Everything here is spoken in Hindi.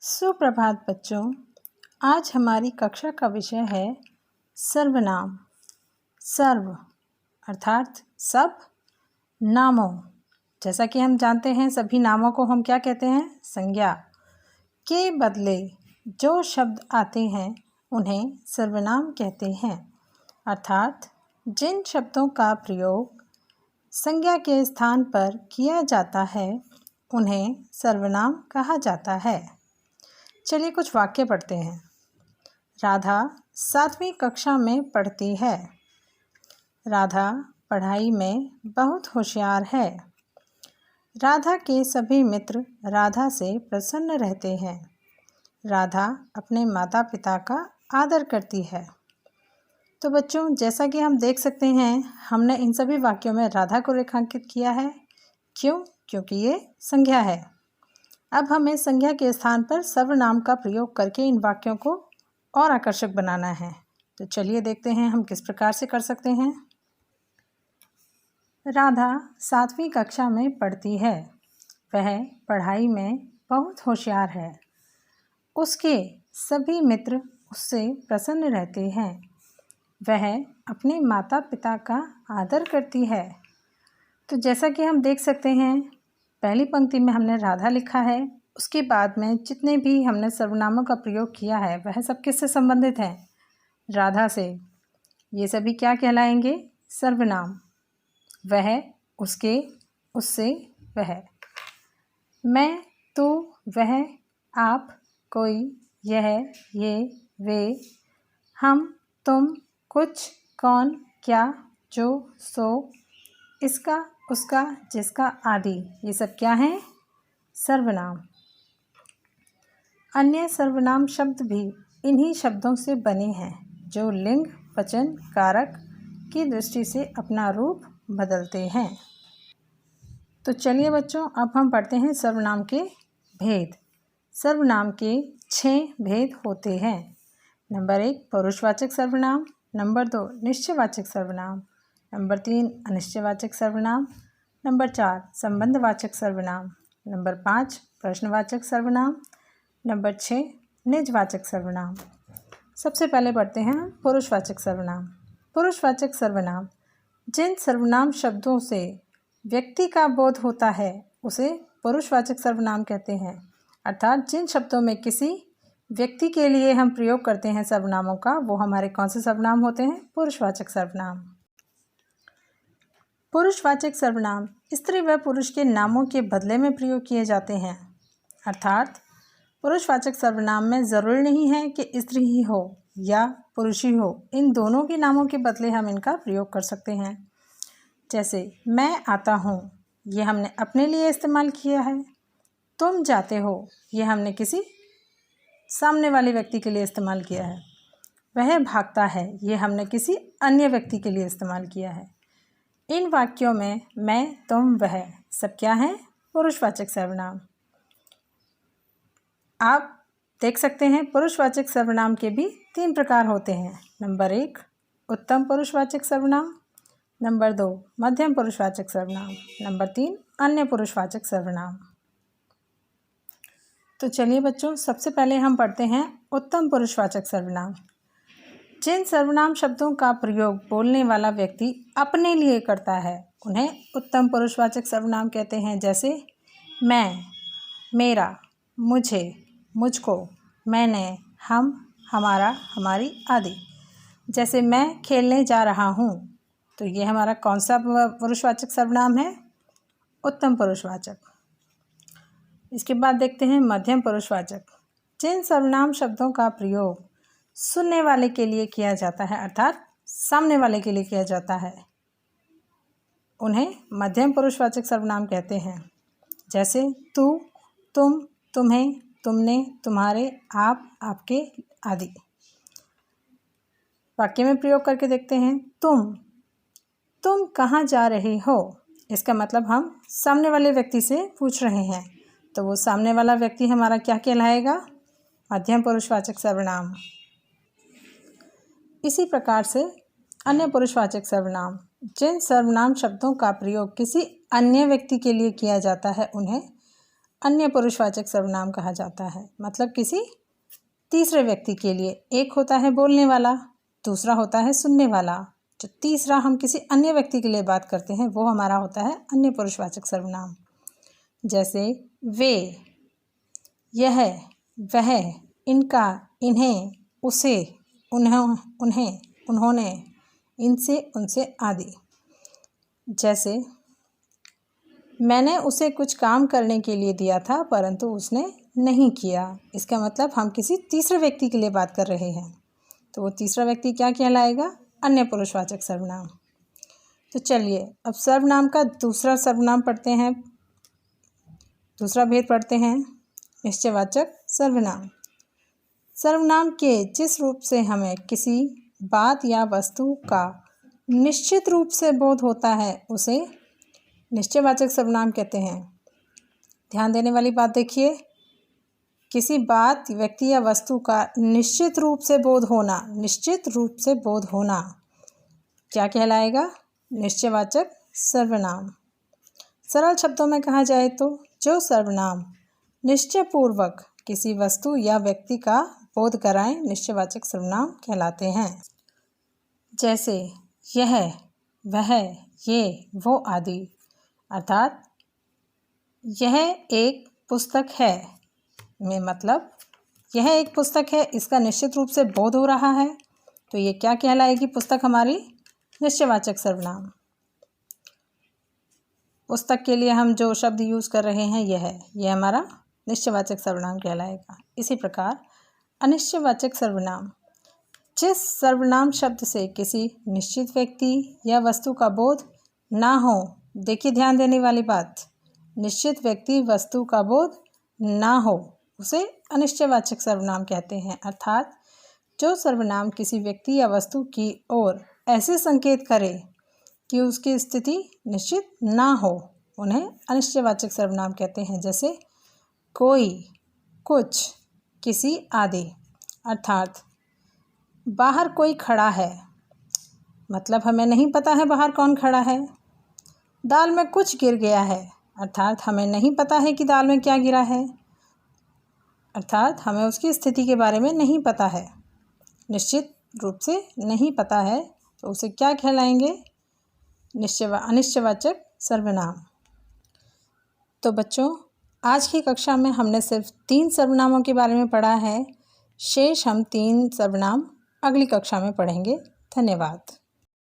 सुप्रभात बच्चों। आज हमारी कक्षा का विषय है सर्वनाम। सर्व अर्थात सब नामों। जैसा कि हम जानते हैं सभी नामों को हम क्या कहते हैं? संज्ञा। के बदले जो शब्द आते हैं उन्हें सर्वनाम कहते हैं। अर्थात जिन शब्दों का प्रयोग संज्ञा के स्थान पर किया जाता है उन्हें सर्वनाम कहा जाता है। चलिए कुछ वाक्य पढ़ते हैं। राधा 7वीं कक्षा में पढ़ती है। राधा पढ़ाई में बहुत होशियार है। राधा के सभी मित्र राधा से प्रसन्न रहते हैं। राधा अपने माता पिता का आदर करती है। तो बच्चों, जैसा कि हम देख सकते हैं हमने इन सभी वाक्यों में राधा को रेखांकित किया है। क्यों? क्योंकि ये संज्ञा है। अब हमें संज्ञा के स्थान पर सर्वनाम का प्रयोग करके इन वाक्यों को और आकर्षक बनाना है। तो चलिए देखते हैं हम किस प्रकार से कर सकते हैं। राधा 7वीं कक्षा में पढ़ती है। वह पढ़ाई में बहुत होशियार है। उसके सभी मित्र उससे प्रसन्न रहते हैं। वह अपने माता पिता का आदर करती है। तो जैसा कि हम देख सकते हैं पहली पंक्ति में हमने राधा लिखा है, उसके बाद में जितने भी हमने सर्वनामों का प्रयोग किया है वह सब किससे संबंधित हैं? राधा से। ये सभी क्या कहलाएंगे? सर्वनाम। वह, उसके, उससे, वह। मैं, तू, वह, आप, कोई, यह, ये, वे, हम, तुम, कुछ, कौन, क्या, जो, सो, इसका, उसका, जिसका आदि, ये सब क्या हैं? सर्वनाम। अन्य सर्वनाम शब्द भी इन्हीं शब्दों से बने हैं जो लिंग, वचन, कारक की दृष्टि से अपना रूप बदलते हैं। तो चलिए बच्चों, अब हम पढ़ते हैं सर्वनाम के भेद। सर्वनाम के 6 भेद होते हैं। नंबर 1 पुरुषवाचक सर्वनाम, नंबर 2 निश्चयवाचक सर्वनाम, नंबर 3 अनिश्चयवाचक सर्वनाम, नंबर 4 संबंधवाचक सर्वनाम, नंबर 5 प्रश्नवाचक सर्वनाम, नंबर 6 निजवाचक सर्वनाम। सबसे पहले पढ़ते हैं पुरुषवाचक सर्वनाम। पुरुषवाचक सर्वनाम जिन सर्वनाम शब्दों से व्यक्ति का बोध होता है उसे पुरुषवाचक सर्वनाम कहते हैं। अर्थात जिन शब्दों में किसी व्यक्ति के लिए हम प्रयोग करते हैं सर्वनामों का, वो हमारे कौन से सर्वनाम होते हैं? पुरुषवाचक सर्वनाम। पुरुषवाचक सर्वनाम स्त्री व पुरुष के नामों के बदले में प्रयोग किए जाते हैं। अर्थात पुरुषवाचक सर्वनाम में ज़रूरी नहीं है कि स्त्री ही हो या पुरुष ही हो, इन दोनों के नामों के बदले हम इनका प्रयोग कर सकते हैं। जैसे मैं आता हूँ, ये हमने अपने लिए इस्तेमाल किया है। तुम जाते हो, ये हमने किसी सामने वाले व्यक्ति के लिए इस्तेमाल किया है। वह भागता है, ये हमने किसी अन्य व्यक्ति के लिए इस्तेमाल किया है। इन वाक्यों में मैं, तुम, वह सब क्या हैं? पुरुषवाचक सर्वनाम। आप देख सकते हैं पुरुषवाचक सर्वनाम के भी 3 प्रकार होते हैं। नंबर 1 उत्तम पुरुषवाचक सर्वनाम, नंबर 2 मध्यम पुरुषवाचक सर्वनाम, नंबर 3 अन्य पुरुषवाचक सर्वनाम। तो चलिए बच्चों, सबसे पहले हम पढ़ते हैं उत्तम पुरुषवाचक सर्वनाम। जिन सर्वनाम शब्दों का प्रयोग बोलने वाला व्यक्ति अपने लिए करता है उन्हें उत्तम पुरुषवाचक सर्वनाम कहते हैं। जैसे मैं, मेरा, मुझे, मुझको, मैंने, हम, हमारा, हमारी आदि। जैसे मैं खेलने जा रहा हूँ, तो ये हमारा कौन सा पुरुषवाचक सर्वनाम है? उत्तम पुरुषवाचक। इसके बाद देखते हैं मध्यम पुरुषवाचक। जिन सर्वनाम शब्दों का प्रयोग सुनने वाले के लिए किया जाता है, अर्थात सामने वाले के लिए किया जाता है, उन्हें मध्यम पुरुषवाचक सर्वनाम कहते हैं। जैसे तू, तुम, तुम्हें, तुमने, तुम्हारे, आप, आपके आदि। वाक्य में प्रयोग करके देखते हैं। तुम कहाँ जा रहे हो? इसका मतलब हम सामने वाले व्यक्ति से पूछ रहे हैं, तो वो सामने वाला व्यक्ति हमारा क्या कहलाएगा? मध्यम पुरुषवाचक सर्वनाम। इसी प्रकार से अन्य पुरुषवाचक सर्वनाम जिन सर्वनाम शब्दों का प्रयोग किसी अन्य व्यक्ति के लिए किया जाता है उन्हें अन्य पुरुषवाचक सर्वनाम कहा जाता है। मतलब किसी तीसरे व्यक्ति के लिए, एक होता है बोलने वाला, दूसरा होता है सुनने वाला, जो तीसरा हम किसी अन्य व्यक्ति के लिए बात करते हैं वो हमारा होता है अन्य पुरुषवाचक सर्वनाम। जैसे वे, यह, वह, इनका, इन्हें, उसे, उन्हें, उन्होंने, इनसे, उनसे आदि। जैसे मैंने उसे कुछ काम करने के लिए दिया था परंतु उसने नहीं किया। इसका मतलब हम किसी तीसरे व्यक्ति के लिए बात कर रहे हैं, तो वो तीसरा व्यक्ति क्या कहलाएगा? अन्य पुरुषवाचक सर्वनाम। तो चलिए अब सर्वनाम का दूसरा सर्वनाम पढ़ते हैं, दूसरा भेद पढ़ते हैं, निश्चयवाचक सर्वनाम। सर्वनाम के जिस रूप से हमें किसी बात या वस्तु का निश्चित रूप से बोध होता है उसे निश्चयवाचक सर्वनाम कहते हैं। ध्यान देने वाली बात देखिए, किसी बात, व्यक्ति या वस्तु का निश्चित रूप से बोध होना, निश्चित रूप से बोध होना क्या कहलाएगा? निश्चयवाचक सर्वनाम। सरल शब्दों में कहा जाए तो जो सर्वनाम निश्चयपूर्वक किसी वस्तु या व्यक्ति का बोध कराएं निश्चयवाचक सर्वनाम कहलाते हैं। जैसे यह, वह, ये, वो आदि। अर्थात यह एक पुस्तक है में मतलब यह एक पुस्तक है, इसका निश्चित रूप से बोध हो रहा है, तो ये क्या कहलाएगी पुस्तक हमारी? निश्चयवाचक सर्वनाम। पुस्तक के लिए हम जो शब्द यूज़ कर रहे हैं यह हमारा निश्चयवाचक सर्वनाम कहलाएगा। इसी प्रकार अनिश्चयवाचक सर्वनाम, जिस सर्वनाम शब्द से किसी निश्चित व्यक्ति या वस्तु का बोध ना हो, देखिए ध्यान देने वाली बात, निश्चित व्यक्ति वस्तु का बोध ना हो उसे अनिश्चयवाचक सर्वनाम कहते हैं। अर्थात जो सर्वनाम किसी व्यक्ति या वस्तु की ओर ऐसे संकेत करे कि उसकी स्थिति निश्चित ना हो, उन्हें अनिश्चयवाचक सर्वनाम कहते हैं। जैसे कोई, कुछ, किसी आदि। अर्थात बाहर कोई खड़ा है, मतलब हमें नहीं पता है बाहर कौन खड़ा है। दाल में कुछ गिर गया है, अर्थात हमें नहीं पता है कि दाल में क्या गिरा है, अर्थात हमें उसकी स्थिति के बारे में नहीं पता है, निश्चित रूप से नहीं पता है, तो उसे क्या कहलाएंगे? अनिश्चयवाचक सर्वनाम। तो बच्चों, आज की कक्षा में हमने सिर्फ 3 सर्वनामों के बारे में पढ़ा है। शेष हम 3 सर्वनाम अगली कक्षा में पढ़ेंगे। धन्यवाद।